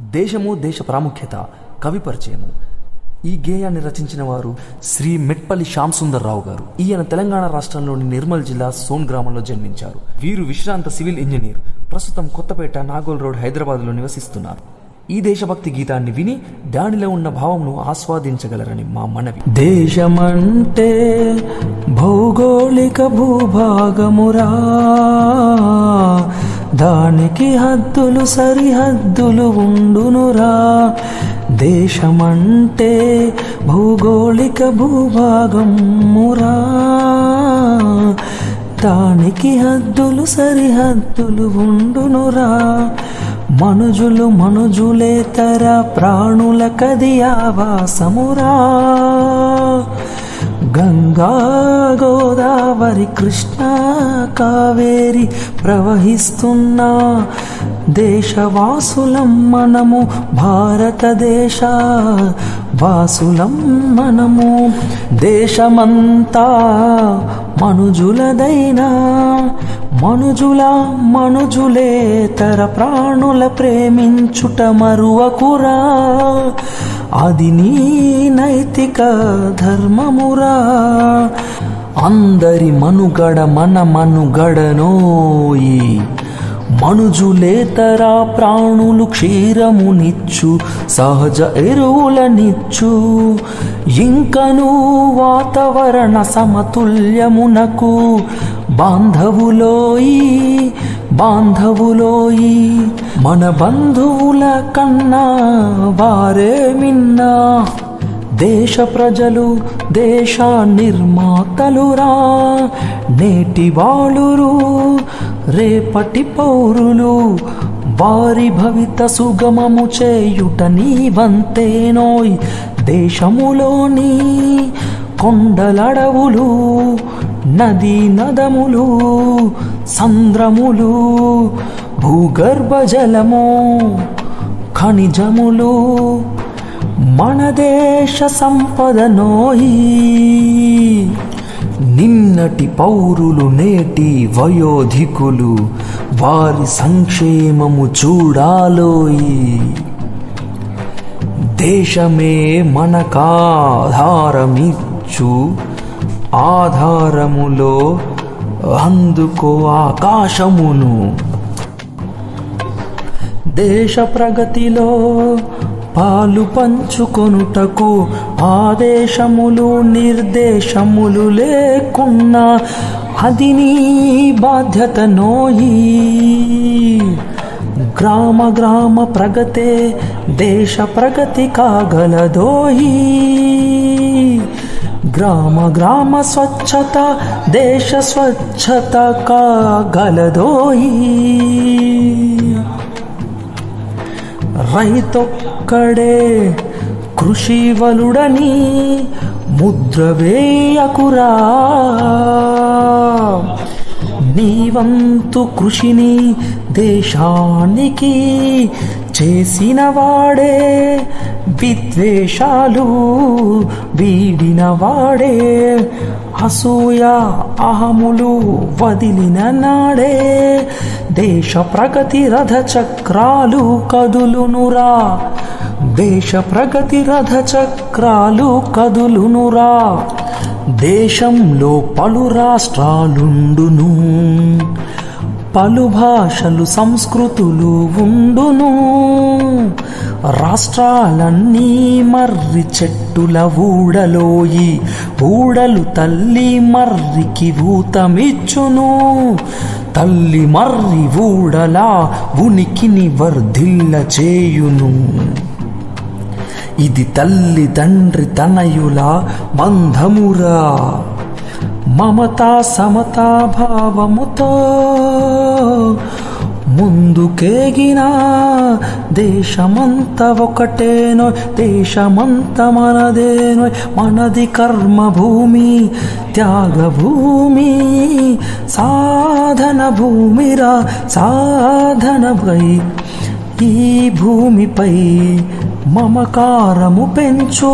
దేశము దేశ ప్రాముఖ్యత కవి పరిచయము. ఈ గేయాన్ని రచించిన వారు శ్రీ మెట్పల్లి శ్యామ్ సుందర్ రావు గారు. ఈయన తెలంగాణ రాష్ట్రంలోని నిర్మల్ జిల్లా సోన్ గ్రామంలో జన్మించారు. వీరు విశ్రాంత సివిల్ ఇంజనీర్. ప్రస్తుతం కొత్తపేట, నాగోల్ రోడ్, హైదరాబాద్లో నివసిస్తున్నారు. ఈ దేశభక్తి గీతాన్ని విని దానిలో ఉన్న భావంను ఆస్వాదించగలరని మా మనవి. దేశమంటే భౌగోళిక భూభాగమురా, దానికి హద్దులు సరిహద్దులు ఉండునురా. దేశమంటే భౌగోళిక భూభాగమురా, దానికి హద్దులు సరిహద్దులు ఉండునురా. మనుజులేతర ప్రాణుల కది ఆవాసమురా. గంగా గోదావరి కృష్ణ కావేరి ప్రవహిస్తున్న దేశవాసులం మనము, భారతదేశ వాసులం మనము. దేశమంతా మనుజులదైనా మనుజులేతర ప్రాణుల ప్రేమించుట మరువకురా. అది నీ నైతిక ధర్మమురా. అందరి మనుగడ మన మనుగడనోయి. మనుజులేతర ప్రాణులు క్షీరమునిచ్చు, సహజ ఎరువులనిచ్చు. ఇంకను వాతావరణ సమతుల్యమునకు బాంధవులోయి. మన బంధువుల కన్నా వారే మిన్నా. దేశ ప్రజలు దేశ నిర్మాతలురా. నేటి బాలురు రేపటి పౌరులు. వారి భవిత సుగమము చేయుట నీ వంతేనోయ్. దేశములోని కొండలడవులు, నదీ నదములు, సంద్రములు, భూగర్భ జలము, ఖనిజములు మన దేశ సంపదనోయి. నిన్నటి పౌరులు నేటి వయోధికులు, వారి సంక్షేమము చూడాలోయి. దేశమే మనకాధారమిచ్చు, ఆధారములో అందుకో ఆకాశమును. దేశ ప్రగతిలో పాలు పంచుకొనుటకు ఆదేశములు నిర్దేశములు లేకున్నా అది నీ బాధ్యతనోయి. గ్రామ ప్రగతే దేశ ప్రగతి కాగలదోయి. గ్రామ స్వచ్ఛత దేశ స్వచ్ఛత కాగలదోయి. రైతొక్కడే కృషివలుడని ముద్ర వేయకురా. నీ వంతు కృషిని దేశానికి చేసిన వాడే, విద్వేషాలు వీడిన వాడే, అసూయ అహములు వదిలిన నాడే దేశ ప్రగతి రథ చక్రాలు కదులునురా. దేశ ప్రగతి రథ చక్రాలు కదులునురా. దేశంలో పలు రాష్ట్రాలుండును, పలు భాషలు సంస్కృతులు ఉండును. రాష్ట్రాలన్నీ మర్రి చెట్టుల ఊడలోయి. ఊడలు తల్లి మర్రికి ఊతమిచ్చును. తల్లి మర్రి ఊడలా ఉనికిని వర్ధిల్ల చేయును. ఇది తల్లి తండ్రి తనయుల బంధమురా. మమతా సమతా భావముతో ముందుకేగిన దేశమంత ఒకటేనో. దేశమంత మనదేనో. మనది కర్మభూమి, త్యాగభూమి, సాధన భూమిరా. సాధనపై ఈ భూమిపై మమకారము పెంచు.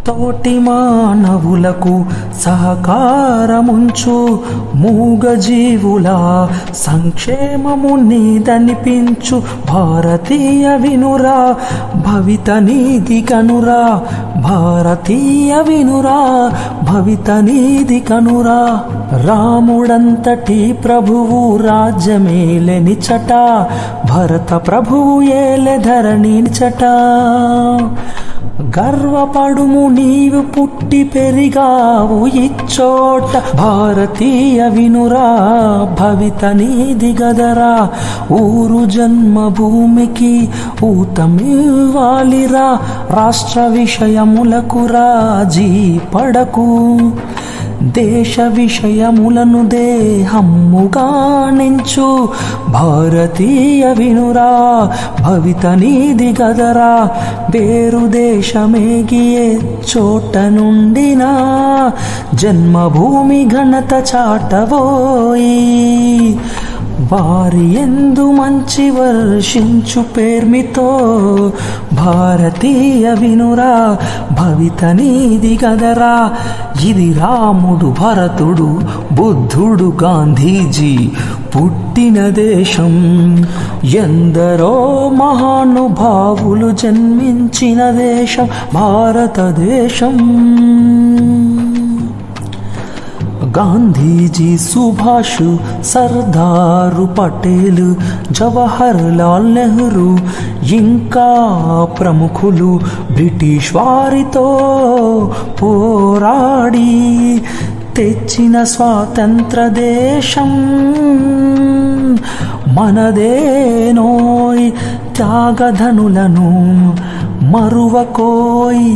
తోటి మానవులకు సహకారముంచు మూగజీవుల సంక్షేమము నీదనిపించు భారతీయ వినురా భవిత నీది కనురా భారతీయ వినురా భవిత నీది కనురా రాముడంతటి ప్రభువు రాజ్యమేలెనిచట భరత ప్రభువు ఏలె ధరణినిచట గర్వపడుము నీవు పుట్టి పెరిగావు ఇచ్చోట భారతీయ వినురా భవిత నీది గదరా ఊరు జన్మభూమికి ఊతమివ్వాలిరా రాష్ట్ర విషయములకు రాజీ పడకు దేశ విషయములను దేహమ్ముగా నించు భారతీయ వినురా భవిత నీది గదరా వేరు దేశమేగియే చోట నుండినా జన్మభూమి ఘనత చాటవోయి వారి ఎందు మంచి వర్షించు పేర్మితో భారతీయ వినురా భవిత నీది గదరా ఇది రాముడు భరతుడు బుద్ధుడు గాంధీజీ పుట్టిన దేశం ఎందరో మహానుభావులు జన్మించిన దేశం భారతదేశం గాంధీజీ సుభాష్ సర్దారు పటేల్ జవహర్ లాల్ నెహ్రూ ఇంకా ప్రముఖులు బ్రిటిష్ వారితో పోరాడి తెచ్చిన స్వాతంత్ర దేశం మనదేనోయ్ త్యాగధనులను మరువకోయ్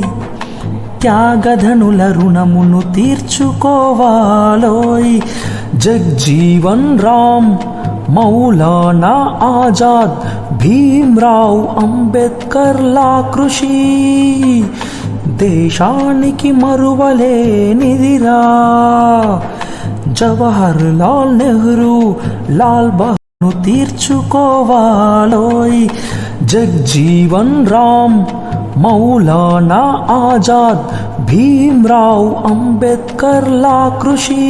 త్యాగధనుల రుణమును తీర్చుకోవాలోయ్ జగ్జీవన్ రామ్ మౌలానా ఆజాద్ భీమ్రావ్ అంబేద్కర్ లా కృషి దేశానికి మరువలేనిదిరా జవహర్ లాల్ నెహ్రూ లాల్ బహదూర్ను తీర్చుకోవాలోయ్ జగ్జీవన్ రామ్ మౌలానా ఆజాద్ భీమ్రావ్ అంబేద్కర్ లా కృషి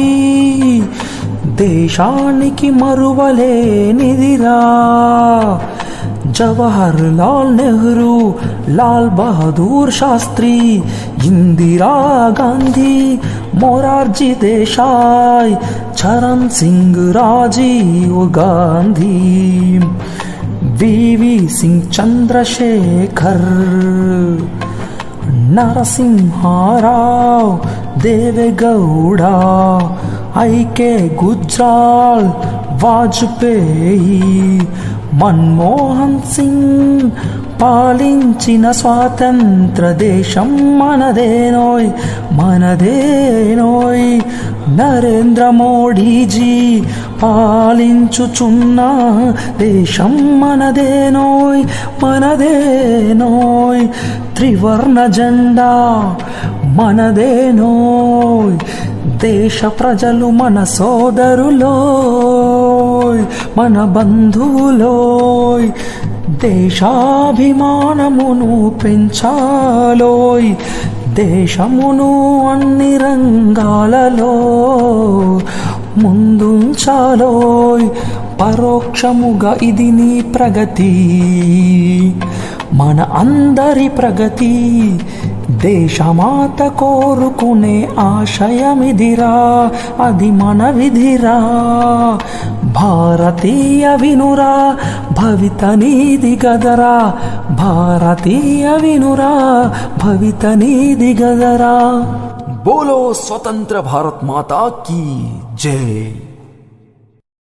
దేశానికి మరువలేనిదిరా జవహర్ లాల్ నెహ్రూ లాల్ బహదూర్ శాస్త్రి ఇందిరా గాంధీ మొరార్జీ దేశాయ్ చరణ్ సింగ్ రాజీవ్ గాంధీ వివి సింగ్ చంద్రశేఖర్ నరసింహారావు దేవేగౌడ ఐకే గుజ్రాల్ వాజ్పేయి మన్మోహన్ సింగ్ పాలించిన స్వాతంత్ర దేశం మనదేనోయ్ మనదేనోయ్ నరేంద్ర మోడీజీ పాలించుచున్న దేశం మనదేనోయ్ మనదేనోయ్ త్రివర్ణ జెండా మనదేనోయ్ దేశ ప్రజలు మన సోదరులోయ్ మన బంధువులోయ్ దేశాభిమానమును పెంచాలోయ్ దేశమును అన్ని రంగాలలో ముందుంచాలోయ్ పరోక్షముగా ఇది నీ ప్రగతి మన అందరి ప్రగతి దేశమాత కోరుకునే ఆశయమిదిరా అది మన విధిరా భారతీయ వినురా భవిత నీది గదరా భారతీయ వినురా భవిత నీది గదరా బోలో స్వతంత్ర భారత్ మాతా కీ జై.